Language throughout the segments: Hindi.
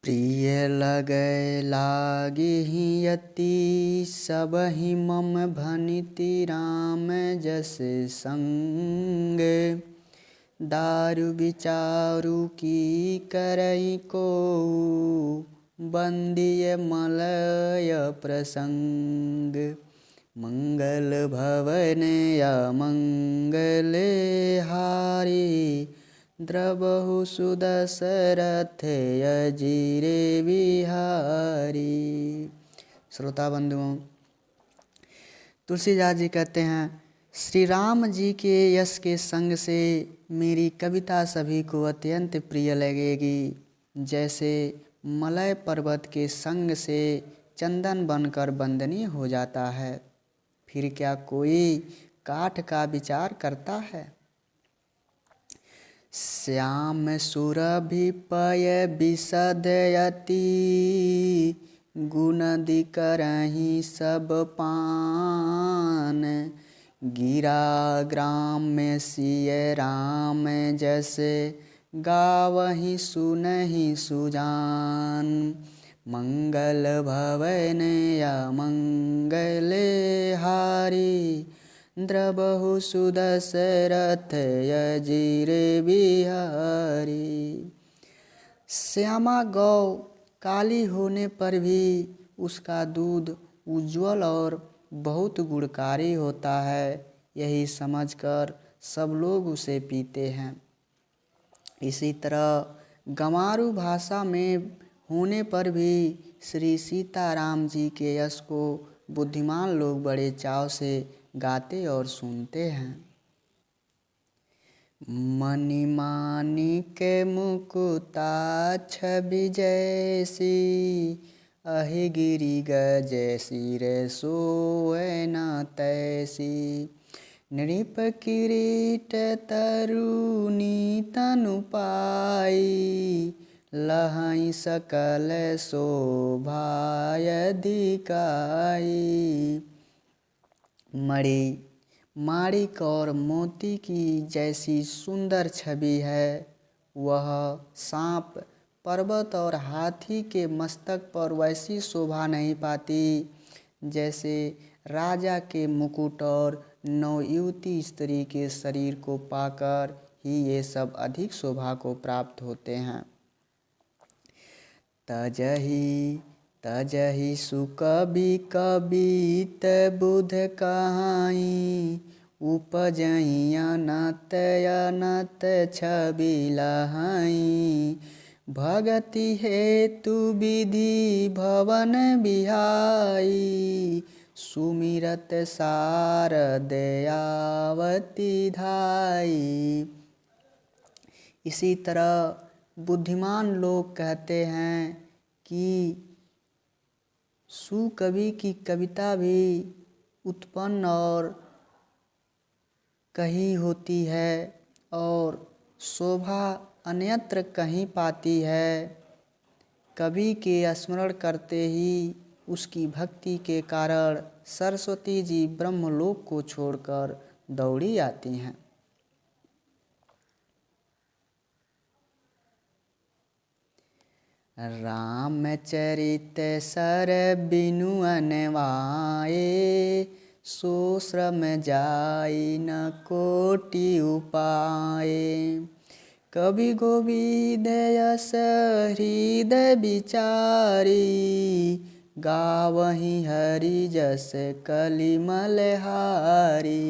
प्रिय लगै लागिहि अति सबहि मम भनिति राम जस संग। दारु विचारु की करई को बंदिय मलय प्रसंग। मंगल भवन अमंगल हारी द्रवहु सुदशरथ अजीरे बिहारी। श्रोता बंधुओं, तुलसीदास जी कहते हैं, श्री राम जी के यश के संग से मेरी कविता सभी को अत्यंत प्रिय लगेगी। जैसे मलय पर्वत के संग से चंदन बनकर वंदनीय हो जाता है, फिर क्या कोई काठ का विचार करता है। श्याम सुरभि पय विशदयति गुणदि करहि सब पान। गिरा ग्राम में सिय राम जस गावहि सुनहि सुजान। मंगल भवन अमंगल हारी द्रवहु सुदशरथ अजीरे बिहारी। श्यामा गौ काली होने पर भी उसका दूध उज्जवल और बहुत गुणकारी होता है, यही समझकर सब लोग उसे पीते हैं। इसी तरह गंवारू भाषा में होने पर भी श्री सीताराम जी के यश को बुद्धिमान लोग बड़े चाव से गाते और सुनते हैं। मणिमाणिक मुकुताक्ष विजयसी अहि गिरि गज सिर सोएन तैसी। नृप किरीट तरुणी तनु पाई लहई सकल शोभाय दिखाई। मणि माणिक और मोती की जैसी सुंदर छवि है, वह सांप पर्वत और हाथी के मस्तक पर वैसी शोभा नहीं पाती जैसे राजा के मुकुट और नवयुवती स्त्री के शरीर को पाकर ही ये सब अधिक शोभा को प्राप्त होते हैं। तजहि सुकवि कवित बुध कहाई उपजहि अनत अनत छवि लहाई। भगति हेतु विधि भवन बिहाई सुमिरत शारद आवती धाई। इसी तरह बुद्धिमान लोग कहते हैं कि सुकवि की कविता भी उत्पन्न और कही होती है और शोभा अन्यत्र कहीं पाती है। कवि के स्मरण करते ही उसकी भक्ति के कारण सरस्वती जी ब्रह्मलोक को छोड़कर दौड़ी आती हैं। रामचरित सर बिनु अनवाए सो श्रम जाई न कोटि उपाय। कवि गोविंद यस हृदय विचारी गावहि हरि जस कलिमल हारी।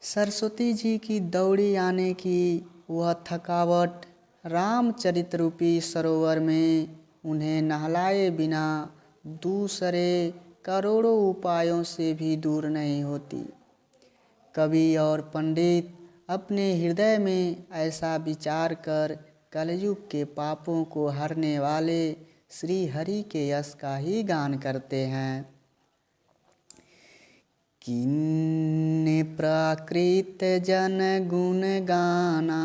सरस्वती जी की दौड़ी आने की वह थकावट रामचरित रूपी सरोवर में उन्हें नहलाए बिना दूसरे करोड़ों उपायों से भी दूर नहीं होती। कवि और पंडित अपने हृदय में ऐसा विचार कर कलयुग के पापों को हरने वाले श्री हरि के यश का ही गान करते हैं। किन्ने प्राकृत जन गुण गाना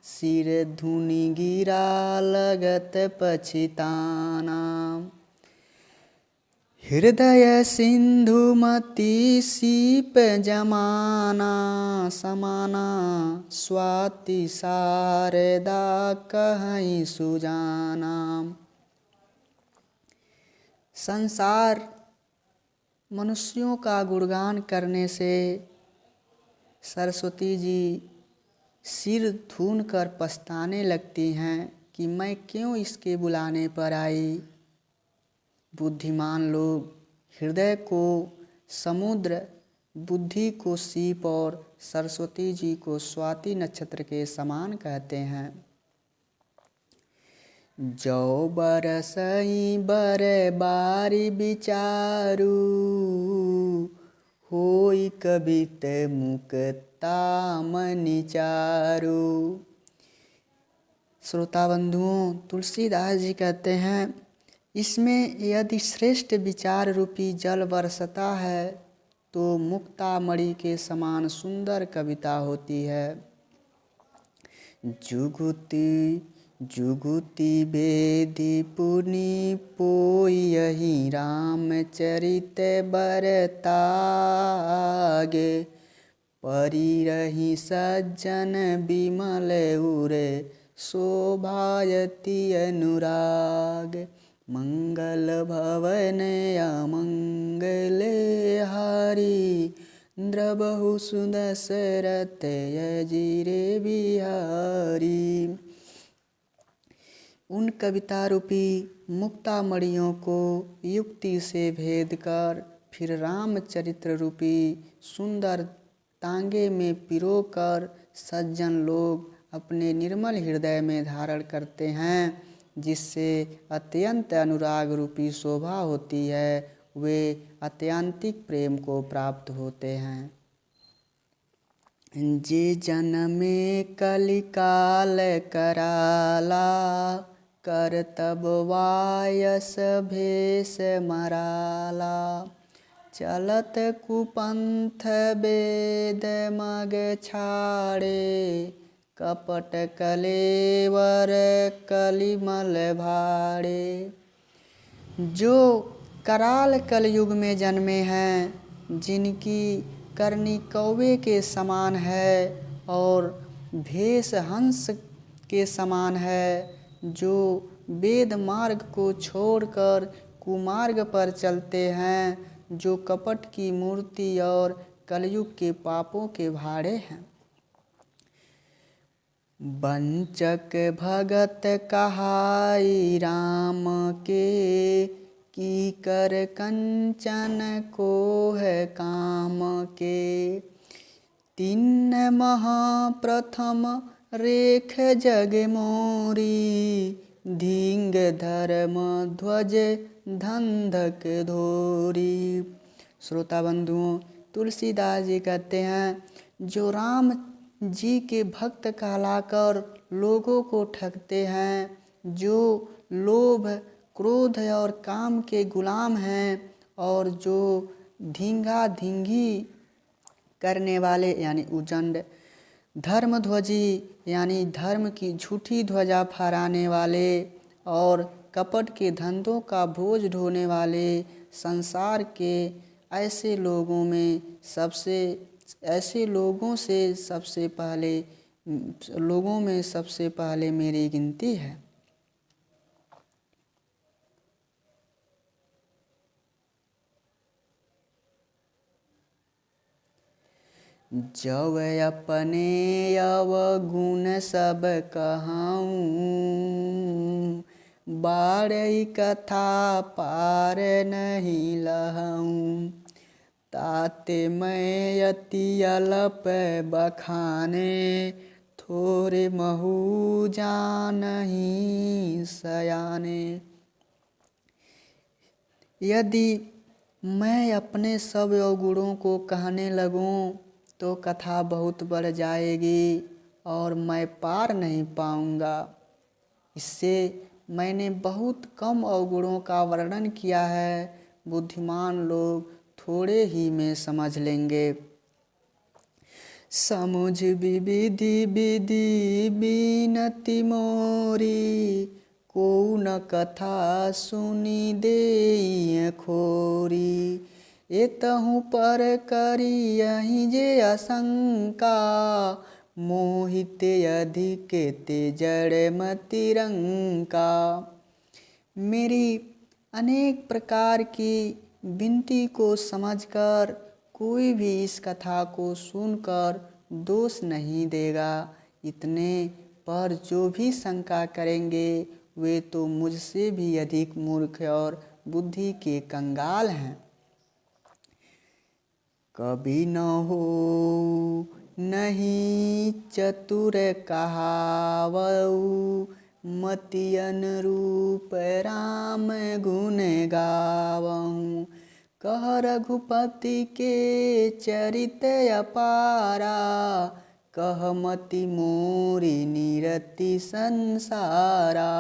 सिर धुनि गिरा लगत पछिताना। हृदय सिंधुमती सीप जमाना समाना स्वाति शारदा कहीं सुजाना। संसार मनुष्यों का गुणगान करने से सरस्वती जी सिर धून कर पछताने लगती हैं कि मैं क्यों इसके बुलाने पर आई। बुद्धिमान लोग हृदय को समुद्र, बुद्धि को सीप और सरस्वती जी को स्वाति नक्षत्र के समान कहते हैं। जो बरसई बर बारी विचारू होई कबित मुक्ता मनि चारू। श्रोता बंधुओं, तुलसीदास जी कहते हैं इसमें यदि श्रेष्ठ विचार रूपी जल बरसता है तो मुक्तामणि के समान सुंदर कविता होती है। जुगुति जुगुति बेदी पुनि पोयहि रामचरित बरतागे। परिरहि सज्जन विमल उरे शोभायति अनुराग। मंगल भवन अमंगले हरि द्रबहु सुदशरथ अजिरे बिहारी। उन कविता रूपी मुक्तामणियों को युक्ति से भेद कर फिर रामचरित्र रूपी सुंदर तांगे में पिरो कर सज्जन लोग अपने निर्मल हृदय में धारण करते हैं, जिससे अत्यंत अनुराग रूपी शोभा होती है। वे अत्यंतिक प्रेम को प्राप्त होते हैं। जे जन्मे कलिकाल कराला करतब वायस भेष मराला। चलत कुपंथ वेद मग छाड़े कपट कलेवर कलिमल भाड़े। जो कराल कलयुग में जन्मे हैं, जिनकी करनी कौवे के समान है और भेष हंस के समान है, जो वेद मार्ग को छोड़कर कुमार्ग पर चलते हैं, जो कपट की मूर्ति और कलयुग के पापों के भाड़े हैं। वंचक भगत कहाई राम के की कर कंचन को है काम के। तीन महाप्रथम रेख जग मोरी धींग धर्म ध्वज धंधक धोरी। श्रोता बंधुओं, तुलसीदास जी कहते हैं जो राम जी के भक्त कहलाकर लोगों को ठगते हैं, जो लोभ क्रोध और काम के गुलाम हैं और जो धींगा धींगी करने वाले यानी उजंड, धर्मध्वजी यानी धर्म की झूठी ध्वजा फहराने वाले और कपट के धंधों का बोझ ढोने वाले संसार के ऐसे लोगों में सबसे पहले मेरी गिनती है। जब अपने अवगुण सब कहूँ बारही कथा पार नहीं लहूँ। ताते मैं अति अल्प बखाने थोरे महु जानहि सयाने। यदि मैं अपने सब अवगुणों को कहने लगूं तो कथा बहुत बढ़ जाएगी और मैं पार नहीं पाऊंगा। इससे मैंने बहुत कम अवगुणों का वर्णन किया है, बुद्धिमान लोग थोड़े ही में समझ लेंगे। समुझ विधि विधि बीनति मोरी को न कथा सुनी दे खोरी। एतहु पर करी यही जे आशंका, मोहित अधिक ते जड़ मति रंका। मेरी अनेक प्रकार की विनती को समझकर कोई भी इस कथा को सुनकर दोष नहीं देगा। इतने पर जो भी शंका करेंगे वे तो मुझसे भी अधिक मूर्ख और बुद्धि के कंगाल हैं। कभी न हो नहीं चतुर कहावऊ, मति अनुरूप राम गुण गावऊँ। कह रघुपति के चरित अपारा, कह मति मोरी निरति संसारा।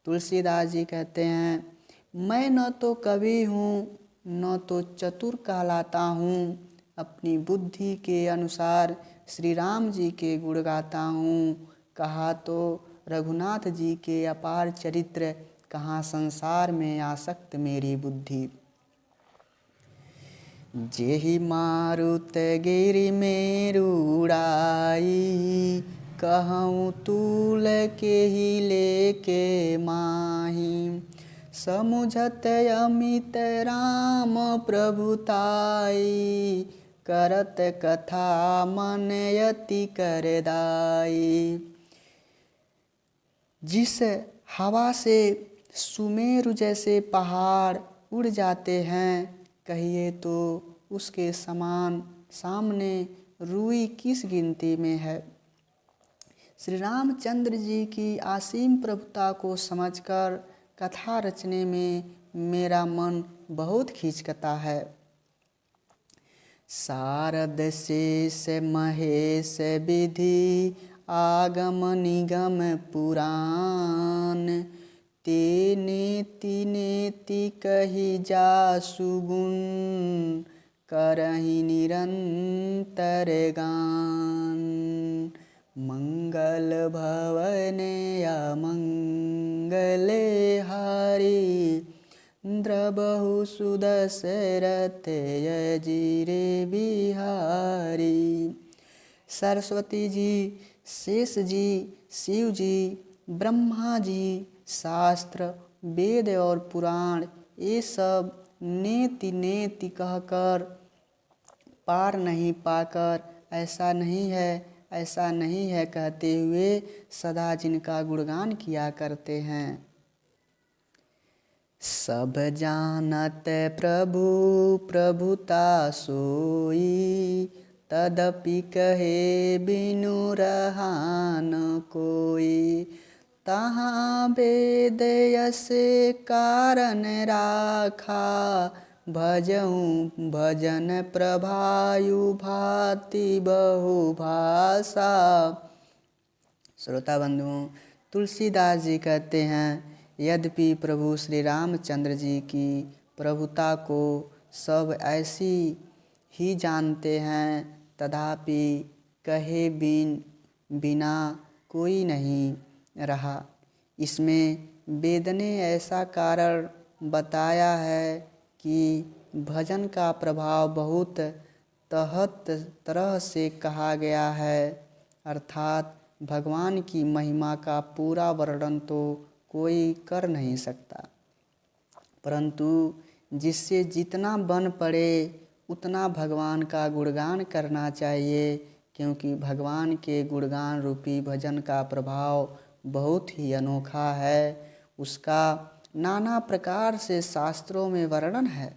तुलसीदास जी कहते हैं, मैं न तो कवि हूँ न तो चतुर कहलाता हूँ। अपनी बुद्धि के अनुसार श्री राम जी के गुण गाता हूँ। कहा तो रघुनाथ जी के अपार चरित्र, कहाँ संसार में आसक्त मेरी बुद्धि। जेहि मारुत गिरि मेरु उड़ाई, कहूँ तूल के ही लेके माही। समुझत अमित राम प्रभुताई, करत कथा मन यति करदाई। जिस हवा से सुमेरु जैसे पहाड़ उड़ जाते हैं, कहिए तो उसके समान सामने रूई किस गिनती में है। श्री रामचंद्र जी की असीम प्रभुता को समझकर कथा रचने में मेरा मन बहुत खिंचता है। शारद शेष महेश विधि, आगम निगम पुराण। ते नेति नेति कही जासु गुण, करहि निरंतर गान। मंगल भवन अमंगल हारी, द्रबहु सुदशरथ अजिरे बिहारी। सरस्वती जी, शेष जी, शिव जी, ब्रह्मा जी, शास्त्र, वेद और पुराण, ये सब नेति नेति कहकर पार नहीं पाकर ऐसा नहीं है कहते हुए सदा जिनका गुणगान किया करते हैं। सब जानत प्रभु प्रभुता सोई, तदपि कहे बिनु रहा न कोई। तहाँ वेद यस कारण राखा, भजऊँ भजन प्रभायु भांति बहु भाषा। श्रोता बंधुओं, तुलसीदास जी कहते हैं, यद्यपि प्रभु श्री रामचंद्र जी की प्रभुता को सब ऐसी ही जानते हैं, तथापि कहे बिना कोई नहीं रहा। इसमें वेद ने ऐसा कारण बताया है कि भजन का प्रभाव बहुत तहत तरह से कहा गया है, अर्थात भगवान की महिमा का पूरा वर्णन तो कोई कर नहीं सकता, परंतु जिससे जितना बन पड़े उतना भगवान का गुणगान करना चाहिए, क्योंकि भगवान के गुणगान रूपी भजन का प्रभाव बहुत ही अनोखा है। उसका नाना प्रकार से शास्त्रों में वर्णन है।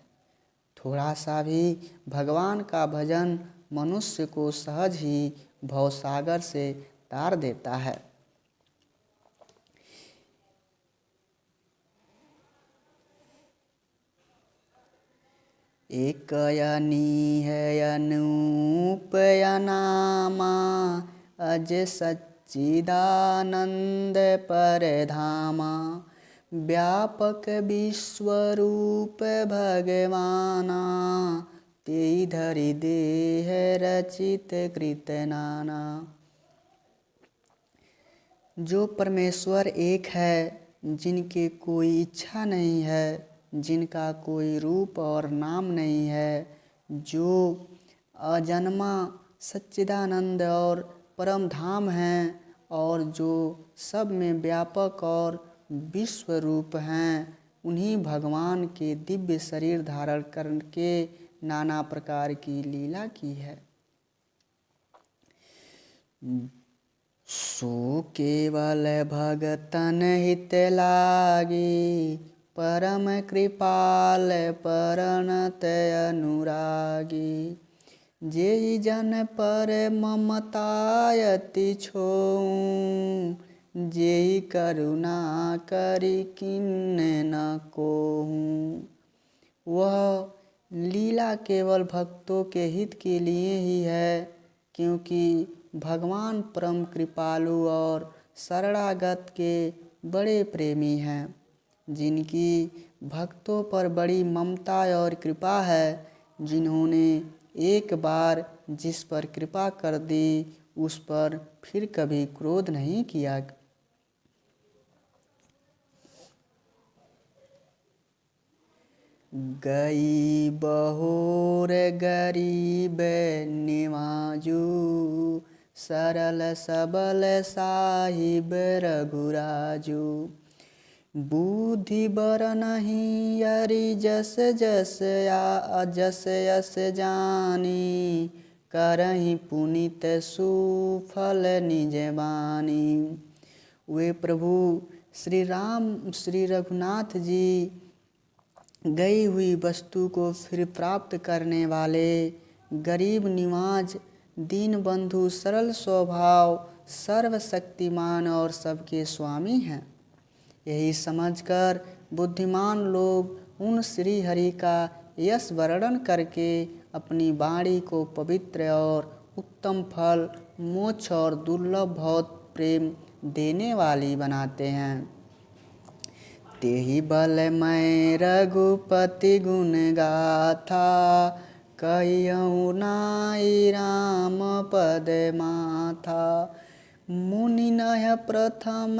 थोड़ा सा भी भगवान का भजन मनुष्य को सहज ही भवसागर से तार देता है। एक अनीह अनूप अनामा, अज सच्चिदानंद परधामा। व्यापक विश्वरूप भगवाना, तेई धरि देह रचित कृत नाना। जो परमेश्वर एक है जिनके कोई इच्छा नहीं है, जिनका कोई रूप और नाम नहीं है, जो अजन्मा सच्चिदानंद और परम धाम हैं और जो सब में व्यापक और विश्व रूप हैं, उन्हीं भगवान के दिव्य शरीर धारण करके नाना प्रकार की लीला की है। सो केवल भगतन हित लागी, परम कृपाल परनत अनुरागी। जेहि जन पर ममतायति छोऊं, जेहि करुणा करि किन्ने न कोहूं। वह लीला केवल भक्तों के हित के लिए ही है, क्योंकि भगवान परम कृपालु और शरणागत के बड़े प्रेमी हैं। जिनकी भक्तों पर बड़ी ममता और कृपा है, जिन्होंने एक बार जिस पर कृपा कर दी, उस पर फिर कभी क्रोध नहीं किया। गई बहोर गरीब निवाजू, सरल सबल साहिब रघुराजू। बुद्धि बर नहीं अरि जस जस या जस यस जानी, करहि पुनित सुफल निज बानी। वे प्रभु श्री राम श्री रघुनाथ जी गई हुई वस्तु को फिर प्राप्त करने वाले, गरीब निवाज, दीन बंधु, सरल स्वभाव, सर्वशक्तिमान और सबके स्वामी हैं। यही समझकर बुद्धिमान लोग उन श्री हरि का यश वर्णन करके अपनी वाणी को पवित्र और उत्तम फल, मोक्ष और दुर्लभ बहुत प्रेम देने वाली बनाते हैं। तेहि बल मैं रघुपति गुण गाथा, कहियहु नाई राम पद माथा। मुनि नह प्रथम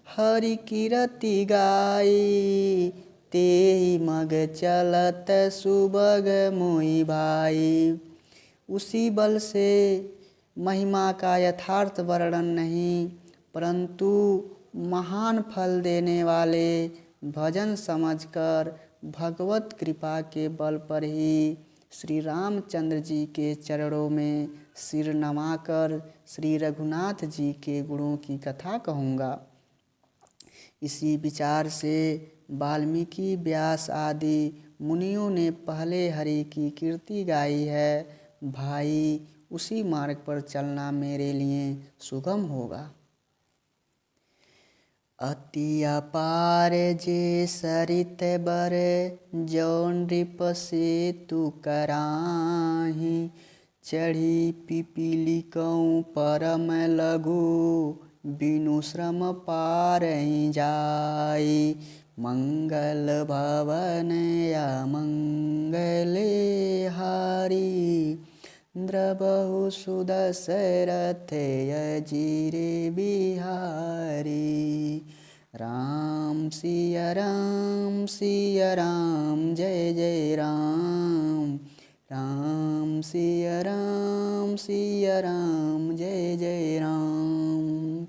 हरि कीरति गाई, तेहि मग चलत सुबग मोहि भाई। उसी बल से महिमा का यथार्थ वर्णन नहीं, परंतु महान फल देने वाले भजन समझकर भगवत कृपा के बल पर ही श्री रामचंद्र जी के चरणों में सिर नवाकर श्री रघुनाथ जी के गुणों की कथा कहूँगा। इसी विचार से वाल्मीकि, व्यास आदि मुनियों ने पहले हरि की कीर्ति गाई है। भाई, उसी मार्ग पर चलना मेरे लिए सुगम होगा। अति अपार जे सरित बर, जौन नृप सेतु कराही। चढ़ी पिपीलिकऊँ परम लघु, बिनु श्रम पारहि जाई। मंगल भवन अमंगले हारी, द्रबहु सुदशरथ अजिरे बिहारी। राम सिया राम जय जय राम। राम सिया राम जय जय राम।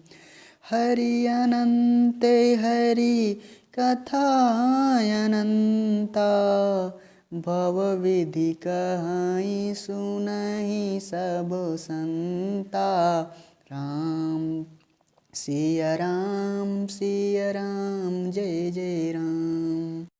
हरि अनंत हरि कथा अनंता, भव विधि कहाई सुनहि सब संता। राम सिया राम जय जय